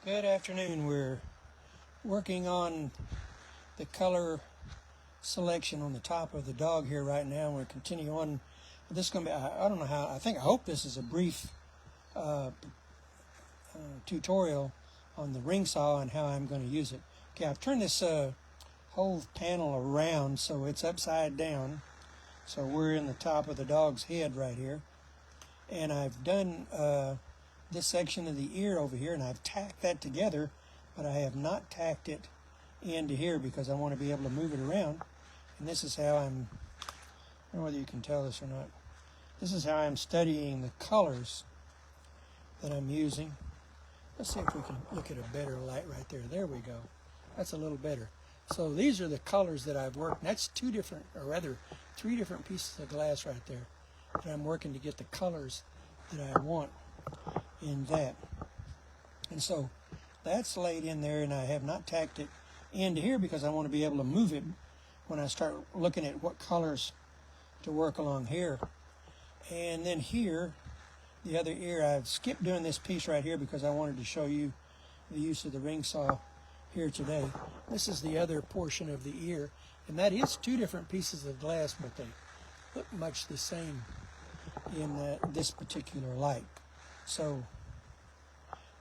Good afternoon. We're working on the color selection on the top of the dog here right now. We'll continue on. This is going to be, I don't know how, I hope this is a brief tutorial on the ring saw and how I'm going to use it. Okay, I've turned this whole panel around so it's upside down. So we're in the top of the dog's head right here. And I've done this section of the ear over here, and I've tacked that together, but I have not tacked it into here because I want to be able to move it around. And this is how I don't know whether you can tell this or not. This is how I'm studying the colors that I'm using. Let's see if we can look at a better light right there. There we go. That's a little better. So these are the colors that I've worked. That's three different pieces of glass right there that I'm working to get the colors that I want in that. And so that's laid in there, and I have not tacked it into here because I want to be able to move it when I start looking at what colors to work along here. And then here, the other ear, I've skipped doing this piece right here because I wanted to show you the use of the ring saw here today. This is the other portion of the ear, and that is two different pieces of glass, but they look much the same in this particular light. So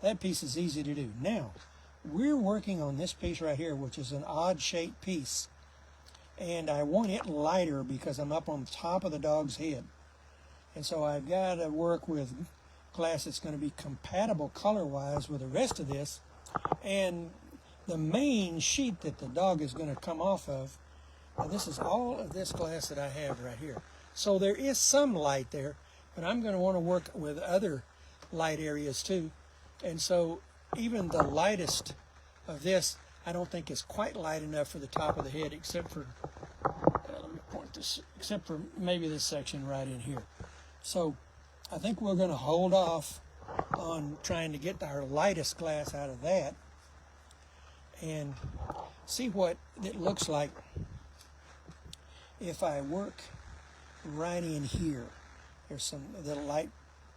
that piece is easy to do. Now, we're working on this piece right here, which is an odd shaped piece. And I want it lighter because I'm up on top of the dog's head. And so I've got to work with glass that's going to be compatible color-wise with the rest of this. And the main sheet that the dog is going to come off of, this is all of this glass that I have right here. So there is some light there, but I'm going to want to work with other light areas too. And so even the lightest of this, I don't think is quite light enough for the top of the head, except for, let me point this, except for maybe this section right in here. So I think we're going to hold off on trying to get our lightest glass out of that and see what it looks like if I work right in here. There's the light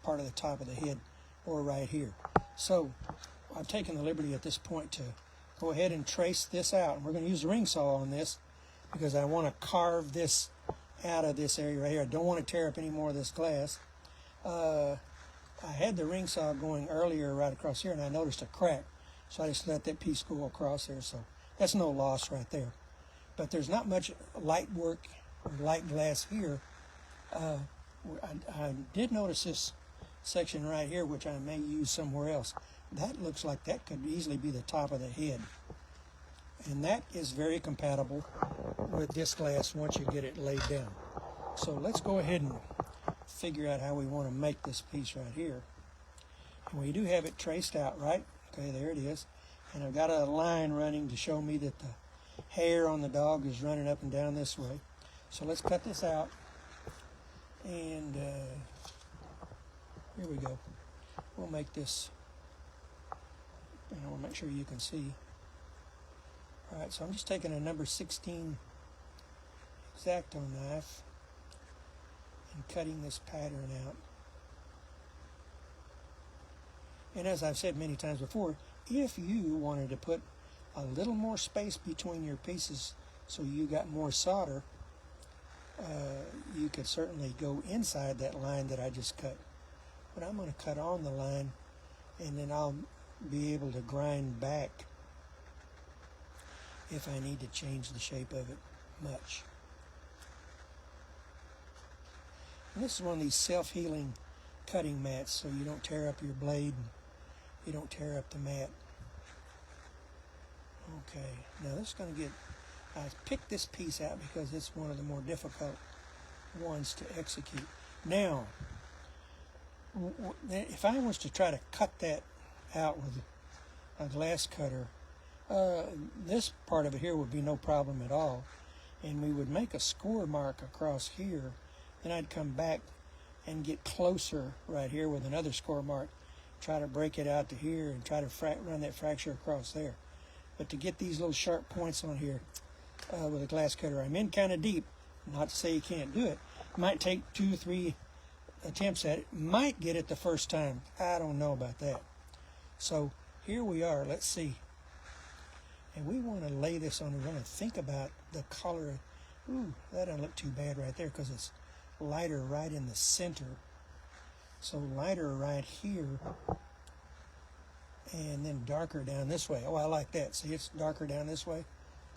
part of the top of the head, or right here. So I've taken the liberty at this point to go ahead and trace this out. And we're going to use the ring saw on this because I want to carve this out of this area right here. I don't want to tear up any more of this glass. I had the ring saw going earlier right across here, and I noticed a crack. So I just let that piece go across there. So that's no loss right there. But there's not much light work or light glass here. I did notice this section right here, which I may use somewhere else. That looks like that could easily be the top of the head. And that is very compatible with this glass once you get it laid down. So let's go ahead and figure out how we want to make this piece right here. And we do have it traced out, right? Okay, there it is. And I've got a line running to show me that the hair on the dog is running up and down this way. So let's cut this out. And here we go. We'll make this, and I want to make sure you can see. All right, so I'm just taking a number 16 X-Acto knife and cutting this pattern out. And as I've said many times before, if you wanted to put a little more space between your pieces so you got more solder, you could certainly go inside that line that I just cut. But I'm going to cut on the line, and then I'll be able to grind back if I need to change the shape of it much. And this is one of these self-healing cutting mats, so you don't tear up your blade and you don't tear up the mat. Okay, now this is going to get, I picked this piece out because it's one of the more difficult ones to execute. Now, if I was to try to cut that out with a glass cutter, this part of it here would be no problem at all. And we would make a score mark across here. Then I'd come back and get closer right here with another score mark, try to break it out to here and try to run that fracture across there. But to get these little sharp points on here with a glass cutter, I'm in kind of deep. Not to say you can't do it. It might take 2 or 3 attempts at it. Might get it the first time. I don't know about that. So here we are. Let's see. And we want to lay this on. We want to think about the color. Ooh, that doesn't look too bad right there because it's lighter right in the center. So lighter right here, and then darker down this way. Oh, I like that. See, it's darker down this way.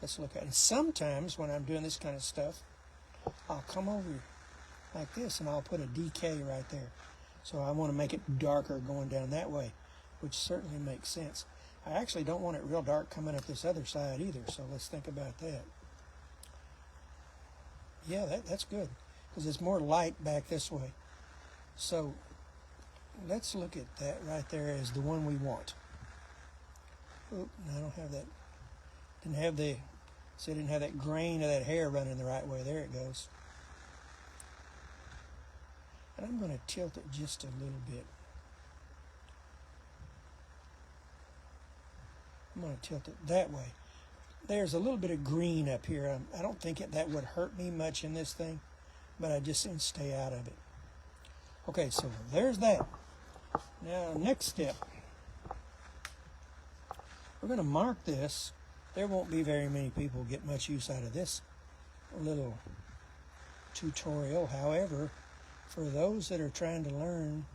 Let's look at it. And sometimes when I'm doing this kind of stuff, I'll come over like this and I'll put a DK right there. So I want to make it darker going down that way, which certainly makes sense. I actually don't want it real dark coming up this other side either, so let's think about that. Yeah, that's good, because it's more light back this way. So let's look at that right there as the one we want. Oop, I don't have that. Didn't have that grain of that hair running the right way. There it goes. And I'm going to tilt it just a little bit. I'm going to tilt it that way. There's a little bit of green up here. I don't think that would hurt me much in this thing, but I just didn't stay out of it. Okay, so there's that. Now, next step. We're going to mark this. There won't be very many people who get much use out of this little tutorial. However, for those that are trying to learn,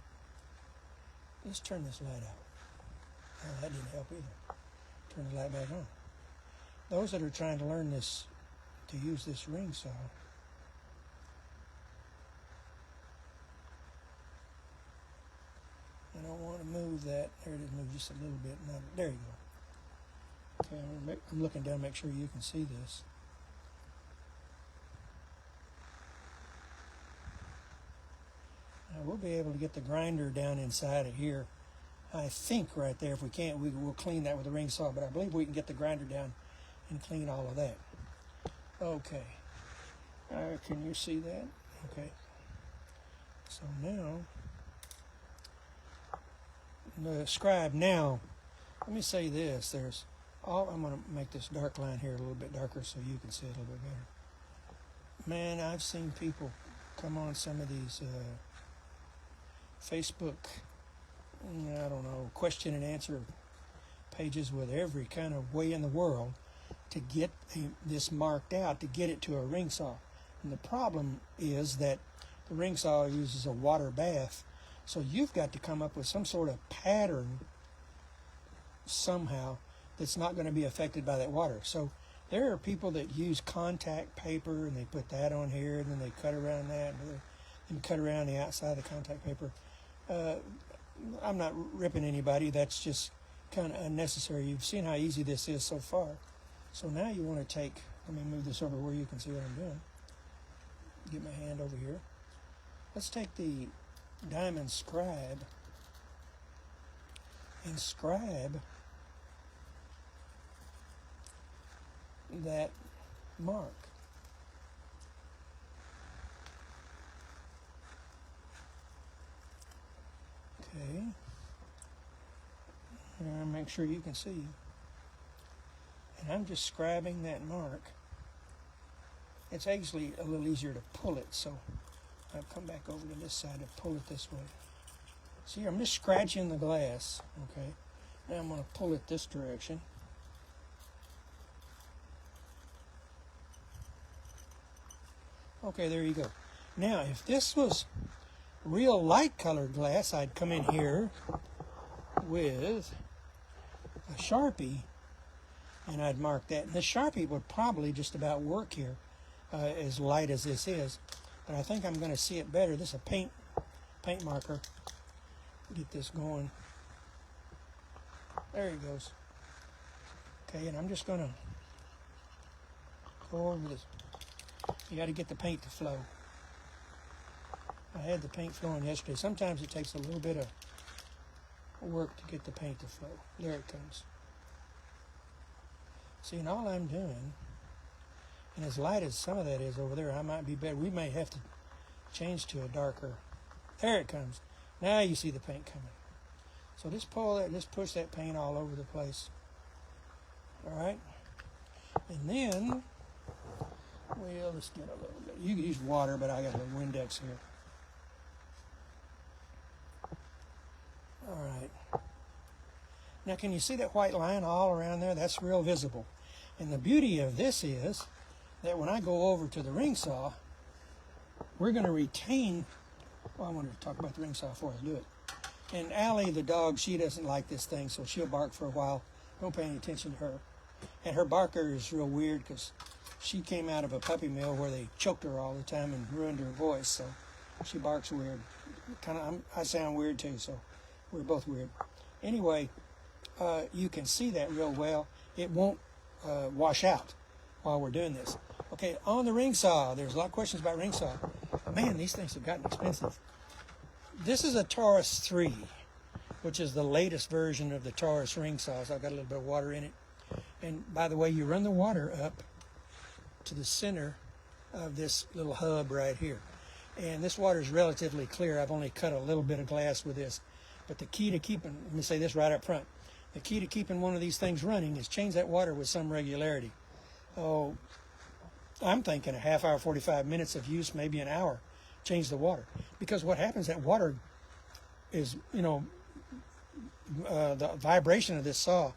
let's turn this light out. Oh, that didn't help either. Turn the light back on. Those that are trying to learn this, to use this ring saw, I don't want to move that. There it is, move just a little bit. Now, there you go. Okay, I'm looking down to make sure you can see this. Now we'll be able to get the grinder down inside of here. I think right there. If we can't, we'll clean that with a ring saw, but I believe we can get the grinder down and clean all of that. Okay. Can you see that? Okay. So now, the scribe. Now, let me say this. I'm going to make this dark line here a little bit darker so you can see it a little bit better. Man, I've seen people come on some of these Facebook, I don't know, question and answer pages with every kind of way in the world to get this marked out, to get it to a ring saw. And the problem is that the ring saw uses a water bath, so you've got to come up with some sort of pattern somehow that's not going to be affected by that water. So there are people that use contact paper and they put that on here and then they cut around that and cut around the outside of the contact paper. I'm not ripping anybody. That's just kind of unnecessary. You've seen how easy this is so far. So now you want to take, let me move this over where you can see what I'm doing. Get my hand over here. Let's take the diamond scribe and scribe that mark. Okay. And make sure you can see. And I'm just scribing that mark. It's actually a little easier to pull it, so I'll come back over to this side and pull it this way. See, I'm just scratching the glass, okay? Now I'm going to pull it this direction. Okay, there you go. Now, if this was real light colored glass, I'd come in here with a Sharpie and I'd mark that. And the Sharpie would probably just about work here, as light as this is. But I think I'm going to see it better. This is a paint marker. Get this going. There he goes. Okay, and I'm just going to go over this. You got to get the paint to flow. I had the paint flowing yesterday. Sometimes it takes a little bit of work to get the paint to flow. There it comes. See, and all I'm doing, and as light as some of that is over there, I might be better. We may have to change to a darker. There it comes. Now you see the paint coming. So just pull that, just push that paint all over the place. All right? And then, well, let's get a little bit. You can use water, but I got a little Windex here. All right. Now, can you see that white line all around there? That's real visible. And the beauty of this is that when I go over to the ring saw, we're going to retain, well, I wanted to talk about the ring saw before I do it. And Allie, the dog, she doesn't like this thing, so she'll bark for a while. Don't pay any attention to her. And her barker is real weird because she came out of a puppy mill where they choked her all the time and ruined her voice, so she barks weird. I sound weird too, so we're both weird. Anyway, you can see that real well. It won't wash out while we're doing this. Okay, on the ring saw, there's a lot of questions about ring saw. Man, these things have gotten expensive. This is a Taurus 3, which is the latest version of the Taurus ring saws. I've got a little bit of water in it. And by the way, you run the water up to the center of this little hub right here. And this water is relatively clear. I've only cut a little bit of glass with this. But the key to keeping, let me say this right up front, the key to keeping one of these things running is change that water with some regularity. Oh, I'm thinking a half hour, 45 minutes of use, maybe an hour, change the water. Because what happens, that water is, the vibration of this saw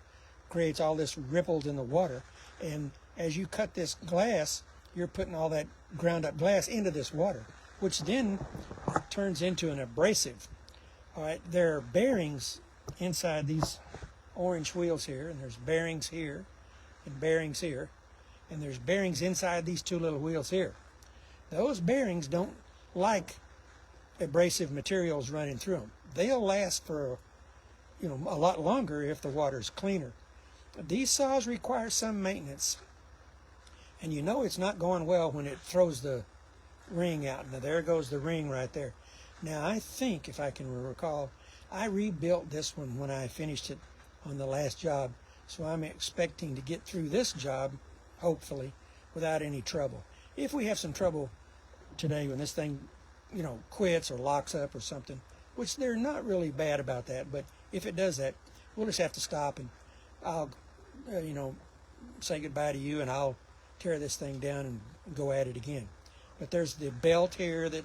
creates all this ripples in the water. And as you cut this glass, you're putting all that ground up glass into this water, which then turns into an abrasive. All right, there are bearings inside these orange wheels here, and there's bearings here, and bearings here, and there's bearings inside these two little wheels here. Those bearings don't like abrasive materials running through them. They'll last for, a lot longer if the water's cleaner. These saws require some maintenance, and it's not going well when it throws the ring out. Now there goes the ring right there. Now I think, if I can recall, I rebuilt this one when I finished it on the last job, so I'm expecting to get through this job, hopefully, without any trouble. If we have some trouble today when this thing, quits or locks up or something, which they're not really bad about that, but if it does that, we'll just have to stop and I'll, say goodbye to you and I'll tear this thing down and go at it again. But there's the belt here that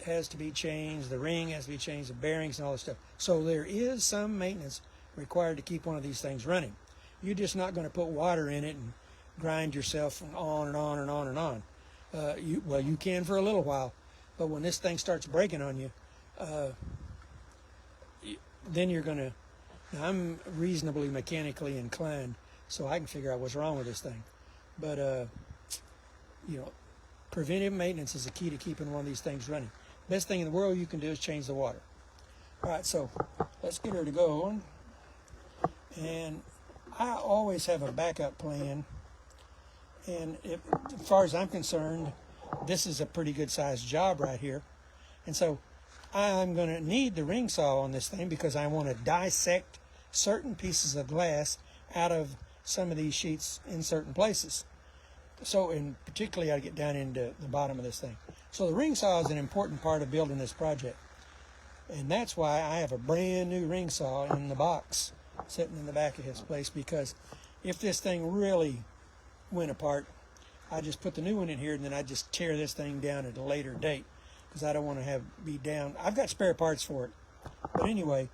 has to be changed, the ring has to be changed, the bearings and all this stuff. So there is some maintenance required to keep one of these things running. You're just not going to put water in it and grind yourself on and on and on and on. You can for a little while, but when this thing starts breaking on you, then you're going to... Now, I'm reasonably mechanically inclined, so I can figure out what's wrong with this thing. But, preventive maintenance is the key to keeping one of these things running. Best thing in the world you can do is change the water. All right, so let's get her to go. And I always have a backup plan. And as far as I'm concerned, this is a pretty good sized job right here. And so I'm going to need the ring saw on this thing because I want to dissect certain pieces of glass out of some of these sheets in certain places. So, and particularly I get down into the bottom of this thing. So the ring saw is an important part of building this project. And that's why I have a brand new ring saw in the box sitting in the back of his place, because if this thing really went apart, I just put the new one in here and then I just tear this thing down at a later date because I don't want to be down. I've got spare parts for it. But anyway,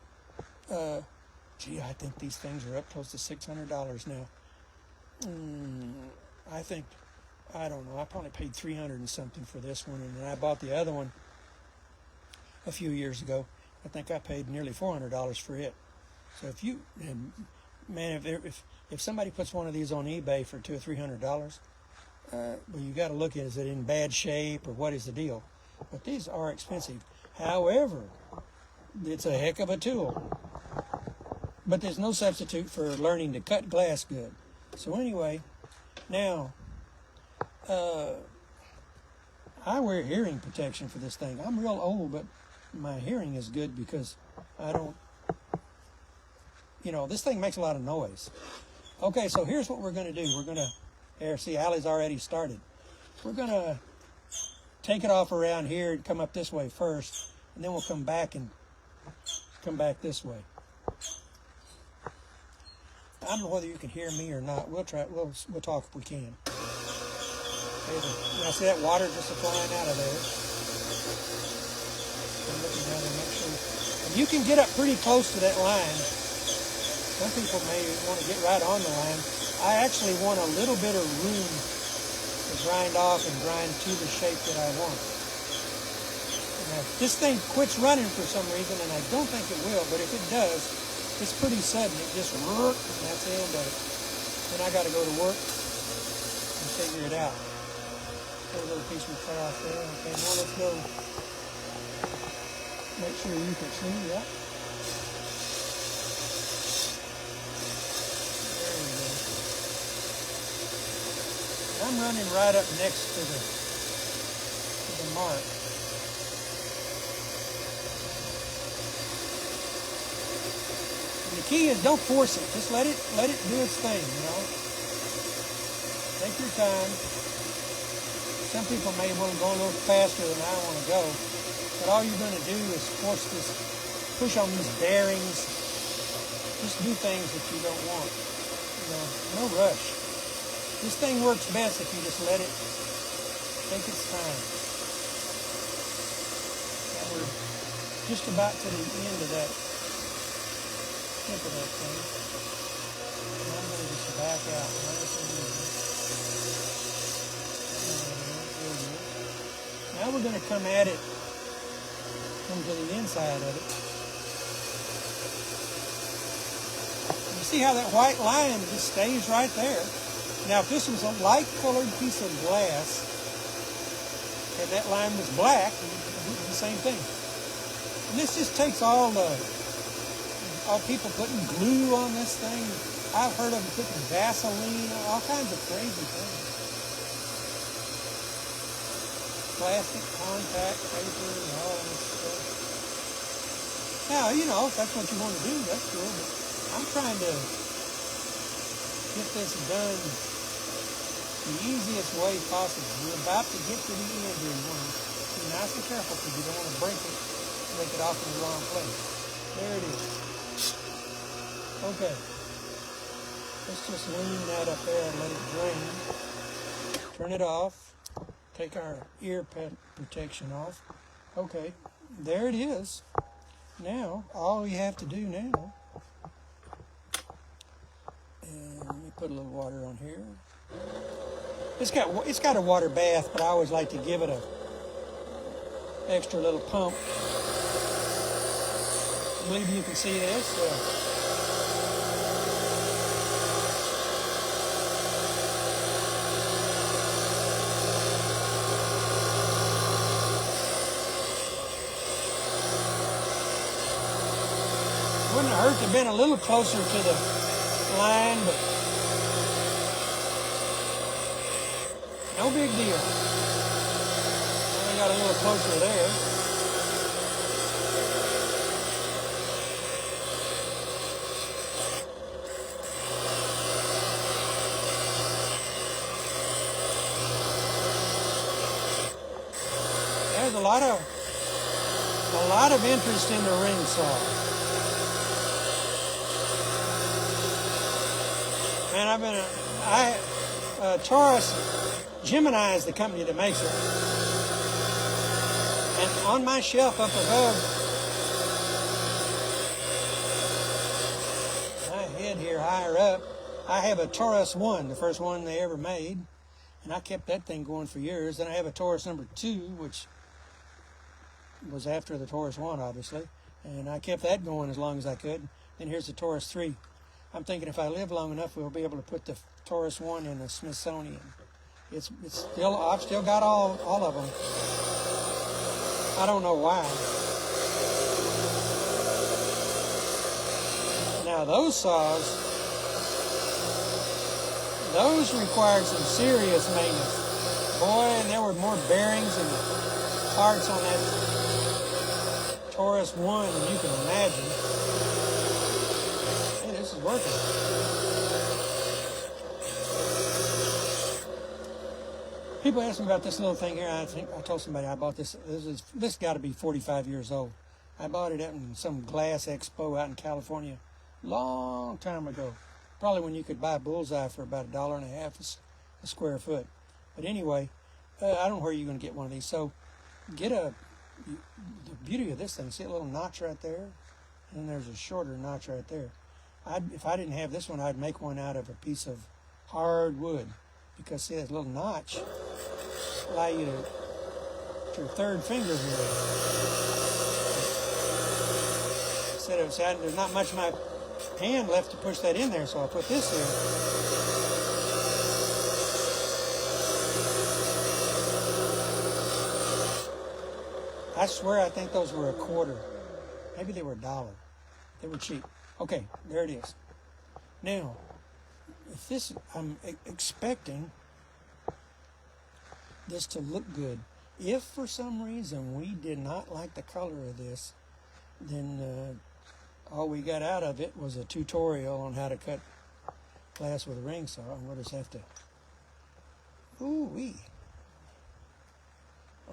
gee, I think these things are up close to $600 now. I don't know, I probably paid $300 and something for this one, and then I bought the other one a few years ago. I think I paid nearly $400 for it. So if you, man, if somebody puts one of these on eBay for $200 or $300, well, you got to look at, is it in bad shape or what is the deal? But these are expensive. However, it's a heck of a tool. But there's no substitute for learning to cut glass good. So anyway, now, I wear hearing protection for this thing. I'm real old, but my hearing is good because I don't, this thing makes a lot of noise. Okay, so here's what we're going to do. We're going to, see, Allie's already started. We're going to take it off around here and come up this way first, and then we'll come back this way. I don't know whether you can hear me or not. We'll try. We'll talk if we can. Now see that water just flying out of there. I'm looking down there, make sure. And you can get up pretty close to that line. Some people may want to get right on the line. I actually want a little bit of room to grind off and grind to the shape that I want. Now, if this thing quits running for some reason, and I don't think it will, but if it does, it's pretty sudden. It just and that's the end of it. Then I got to go to work and figure it out. Put a little piece we cut off there. Okay, now let's go. Make sure you can see. Yep. There we go. I'm running right up next to the mark. And the key is don't force it. Just let it do its thing, you know. Take your time. Some people may want to go a little faster than I want to go, but all you're going to do is push on these bearings. Just do things that you don't want. You know, no rush. This thing works best if you just let it take its time. Now we're just about to the end of that tip of that thing. And I'm going to just back out. Now we're going to come at it, come to the inside of it. You see how that white line just stays right there. Now if this was a light colored piece of glass and that line was black, the same thing. And this just takes all people putting glue on this thing. I've heard of them putting Vaseline, all kinds of crazy things. Plastic contact paper and all this stuff. Now, you know, if that's what you want to do, that's cool. But I'm trying to get this done the easiest way possible. You're about to get to the end here. You want to be nice and careful because you don't want to break it off in the wrong place. There it is. Okay. Let's just lean that up there and let it drain. Turn it off. Take our ear protection off. Okay, there it is. Now, all we have to do now, and let me put a little water on here. It's got a water bath, but I always like to give it a extra little pump. I believe you can see this. Wouldn't have hurt to have been a little closer to the line, but no big deal. Only got a little closer there. There's a lot of interest in the ring saw. And Taurus, Gemini is the company that makes it. And on my shelf up above my head here higher up, I have a Taurus 1, the first one they ever made. And I kept that thing going for years. Then I have a Taurus number 2, which was after the Taurus 1, obviously. And I kept that going as long as I could. Then here's the Taurus 3. I'm thinking if I live long enough, we'll be able to put the Taurus 1 in the Smithsonian. It's still, I've still got all of them. I don't know why. Now those saws, those required some serious maintenance. Boy, and there were more bearings and parts on that Taurus 1 than you can imagine. This is working. People ask me about this little thing here. I told somebody I bought this. This got to be 45 years old. I bought it out in some glass expo out in California, long time ago. Probably when you could buy bullseye for about $1.50 a square foot. But anyway, I don't know where you're going to get one of these. So get the beauty of this thing. See a little notch right there, and there's a shorter notch right there. if I didn't have this one, I'd make one out of a piece of hard wood, because see that little notch allow you to your third finger here. Instead of saying there's not much of my hand left to push that in there, so I'll put this here. I swear I think those were $0.25. Maybe they were $1. They were cheap. Okay, there it is. Now, if this, I'm expecting this to look good. If for some reason we did not like the color of this, then all we got out of it was a tutorial on how to cut glass with a ring saw, and we'll just have to, ooh-wee.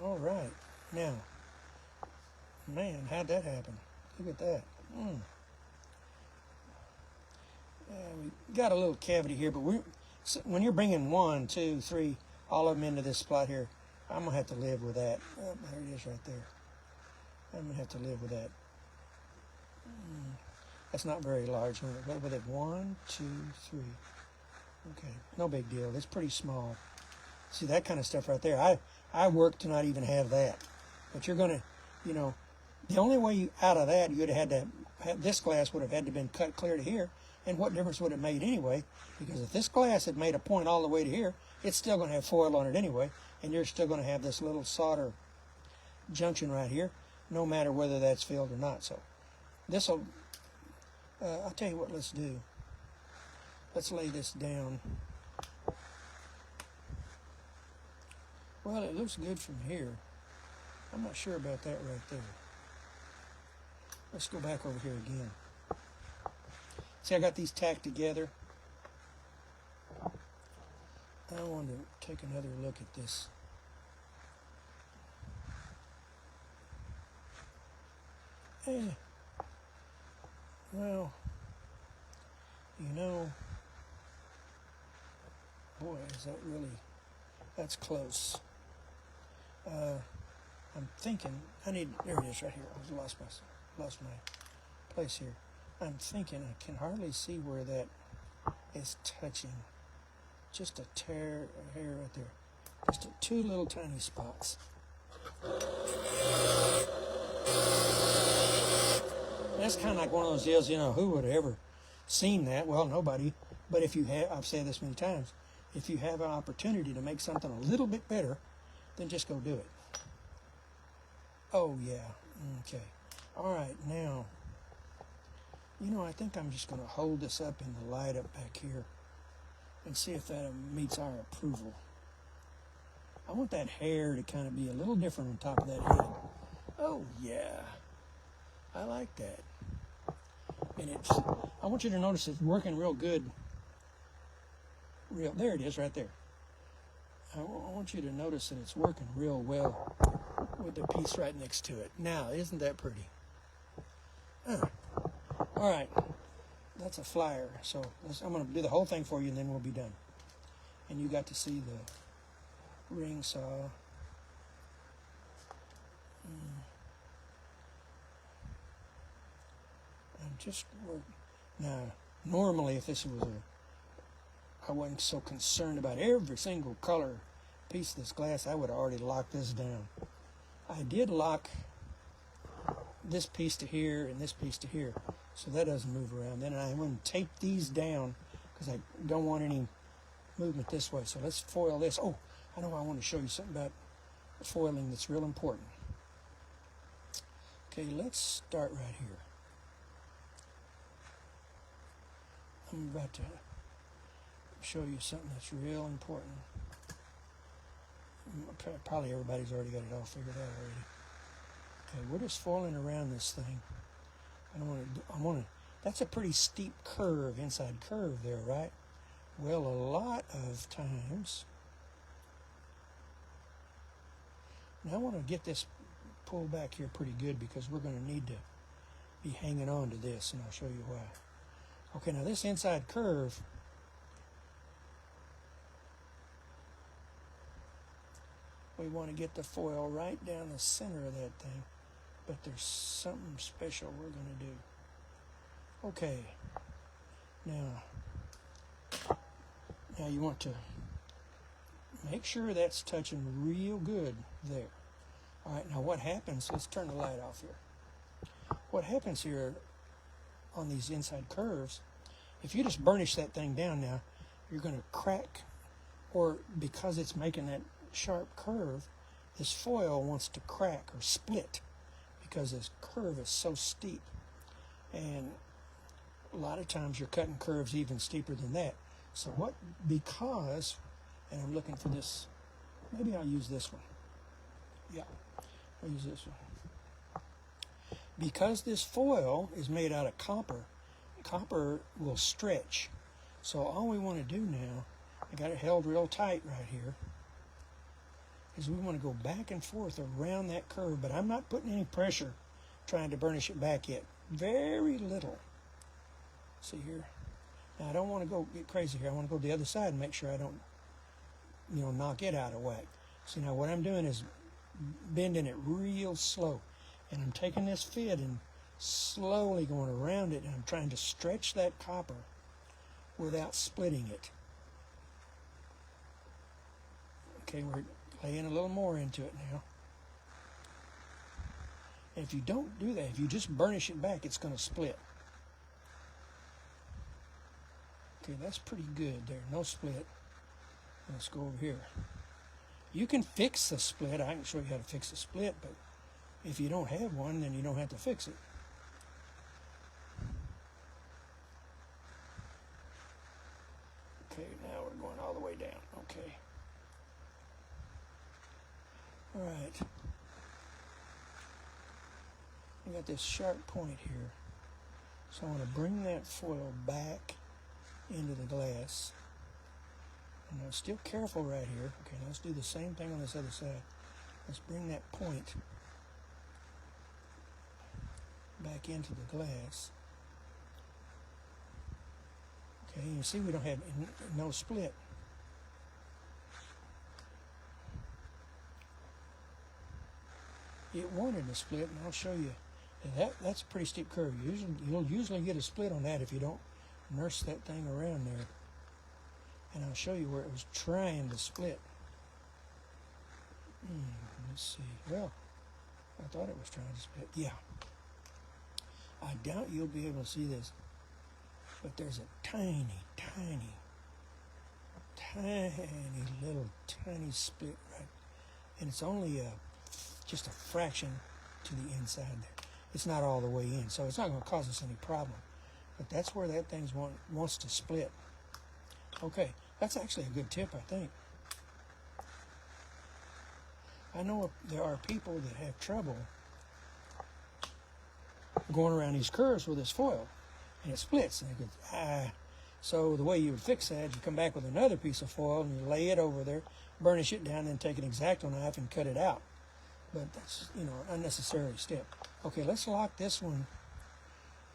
All right, now, man, how'd that happen? Look at that. We got a little cavity here, but when you're bringing 1, 2, 3, all of them into this spot here, I'm going to have to live with that. Oh, there it is right there. I'm going to have to live with that. That's not very large. What with it? 1, 2, 3. Okay, no big deal. It's pretty small. See, that kind of stuff right there. I work to not even have that. But you're going to, you know, the only way you, out of that, you'd have had to, this glass would have had to been cut clear to here. And what difference would it made anyway? Because if this glass had made a point all the way to here, it's still going to have foil on it anyway. And you're still going to have this little solder junction right here, no matter whether that's filled or not. So this will, I'll tell you what, let's do. Let's lay this down. Well, it looks good from here. I'm not sure about that right there. Let's go back over here again. See, I got these tacked together. I want to take another look at this. Well, you know, boy, is that really, that's close. I'm thinking, there it is right here. I lost my place here. I'm thinking I can hardly see where that is touching. Just a hair right there. Just two little tiny spots. That's kind of like one of those deals, you know, who would have ever seen that? Well, nobody. But if you have, I've said this many times, if you have an opportunity to make something a little bit better, then just go do it. Oh, yeah. Okay. All right, now, you know, I think I'm just going to hold this up in the light up back here and see if that meets our approval. I want that hair to kind of be a little different on top of that head. Oh, yeah. I like that. And I want you to notice it's working real good. There it is right there. I want you to notice that it's working real well with the piece right next to it. Now, isn't that pretty? All right, that's a flyer. So I'm going to do the whole thing for you, and then we'll be done. And you got to see the ring saw. I'm just now. Normally, if this was I wasn't so concerned about every single color piece of this glass, I would have already locked this down. I did lock this piece to here and this piece to here, so that doesn't move around. Then I want to tape these down because I don't want any movement this way. So let's foil this. Oh, I know I want to show you something about foiling that's real important. Okay, let's start right here. I'm about to show you something that's real important. Probably everybody's already got it all figured out already. Okay, we're just foiling around this thing. I want to, that's a pretty steep curve, inside curve there, right? Well, a lot of times, now I want to get this pulled back here pretty good because we're going to need to be hanging on to this, and I'll show you why. Okay, now this inside curve, we want to get the foil right down the center of that thing, but there's something special we're going to do. Okay, Now you want to make sure that's touching real good there. All right, now what happens, let's turn the light off here. What happens here on these inside curves, if you just burnish that thing down now, you're going to crack, or because it's making that sharp curve, this foil wants to crack or split because this curve is so steep. And a lot of times you're cutting curves even steeper than that. So because, and I'm looking for this, maybe I'll use this one. Yeah, I'll use this one. Because this foil is made out of copper, copper will stretch. So all we want to do now, I got it held real tight right here, is we want to go back and forth around that curve, but I'm not putting any pressure trying to burnish it back yet. Very little. See here? Now I don't want to go get crazy here. I want to go to the other side and make sure I don't, knock it out of whack. See, now what I'm doing is bending it real slow. And I'm taking this fid and slowly going around it, and I'm trying to stretch that copper without splitting it. Okay, we're laying a little more into it now. And if you don't do that, if you just burnish it back, it's going to split. Okay, that's pretty good there. No split. Let's go over here. You can fix the split. I can show you how to fix the split, but if you don't have one, then you don't have to fix it. Okay, now we're going all the way down. Okay. All right. I got this sharp point here. So I want to bring that foil back into the glass. And I'm still careful right here. Okay, now let's do the same thing on this other side. Let's bring that point back into the glass. Okay, you see we don't have no split. It wanted a split, and I'll show you. That's a pretty steep curve. You'll usually get a split on that if you don't nurse that thing around there. And I'll show you where it was trying to split. Let's see. Well, I thought it was trying to split. Yeah. I doubt you'll be able to see this, but there's a tiny split right, and it's only just a fraction to the inside there. It's not all the way in, so it's not going to cause us any problem. But that's where that thing wants to split. Okay, that's actually a good tip, I think. I know there are people that have trouble going around these curves with this foil, and it splits, and it goes, So the way you would fix that, you come back with another piece of foil, and you lay it over there, burnish it down, then take an X-Acto knife and cut it out. But that's, an unnecessary step. Okay, let's lock this one.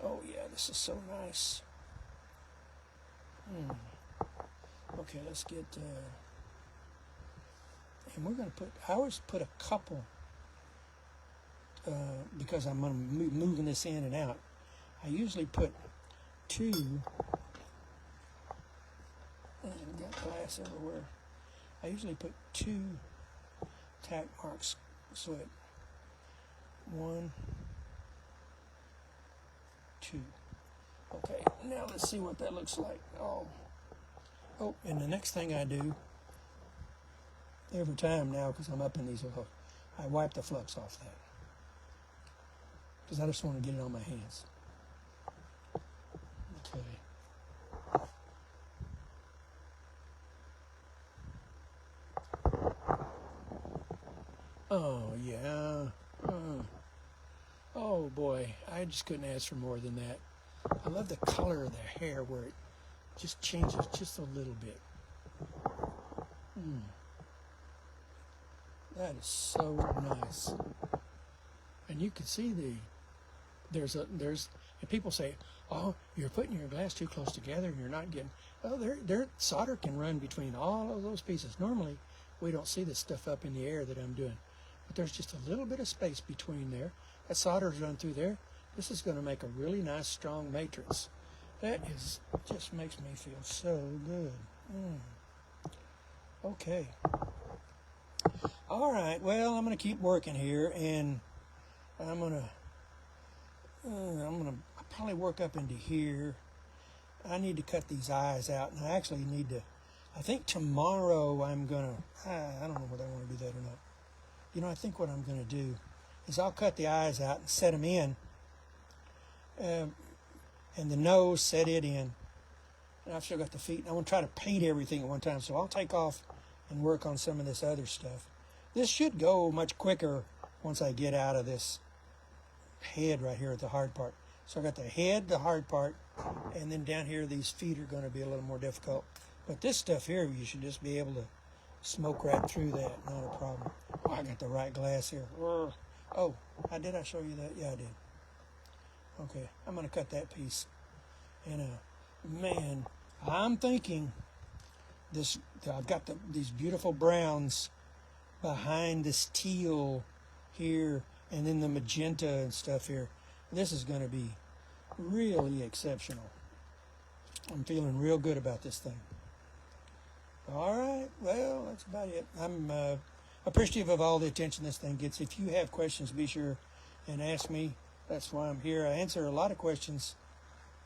Oh yeah, this is so nice. Okay, let's get, and we're going to I always put a couple, because I'm going to moving this in and out. I usually put 2, I've got glass everywhere. I usually put 2 tack marks, so it 1, 2. Okay, now let's see what that looks like. Oh, and the next thing I do every time now, because I'm up in these little, I wipe the flux off that, because I just want to get it on my hands. Okay. Oh yeah. Oh boy, I just couldn't ask for more than that. I love the color of the hair where it just changes just a little bit. That is so nice. And you can see and people say, oh, you're putting your glass too close together and you're not getting, well, their solder can run between all of those pieces. Normally, we don't see this stuff up in the air that I'm doing, but there's just a little bit of space between there. That solder's run through there. This is going to make a really nice, strong matrix. That just makes me feel so good. Okay. All right. Well, I'm going to keep working here, and I'm going to probably work up into here. I need to cut these eyes out, and I actually need to. I think tomorrow I'm going to. I don't know whether I want to do that or not. You know, I think what I'm going to do is I'll cut the eyes out and set them in, and the nose, set it in. And I've still got the feet. I want to try to paint everything at one time, so I'll take off and work on some of this other stuff. This should go much quicker once I get out of this head right here at the hard part. So I got the head, the hard part, and then down here these feet are going to be a little more difficult. But this stuff here, you should just be able to smoke right through that, not a problem. Oh, I got the right glass here. Oh, did I show you that? Yeah, I did. Okay, I'm going to cut that piece. And man, I'm thinking this. I've got these beautiful browns behind this teal here, and then the magenta and stuff here. This is going to be really exceptional. I'm feeling real good about this thing. All right, well, that's about it. I'm appreciative of all the attention this thing gets. If you have questions, be sure and ask me. That's why I'm here. I answer a lot of questions.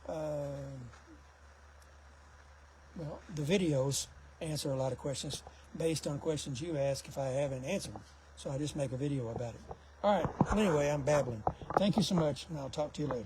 Well, the videos answer a lot of questions based on questions you ask if I haven't answered. So I just make a video about it. All right. Well, anyway, I'm babbling. Thank you so much, and I'll talk to you later.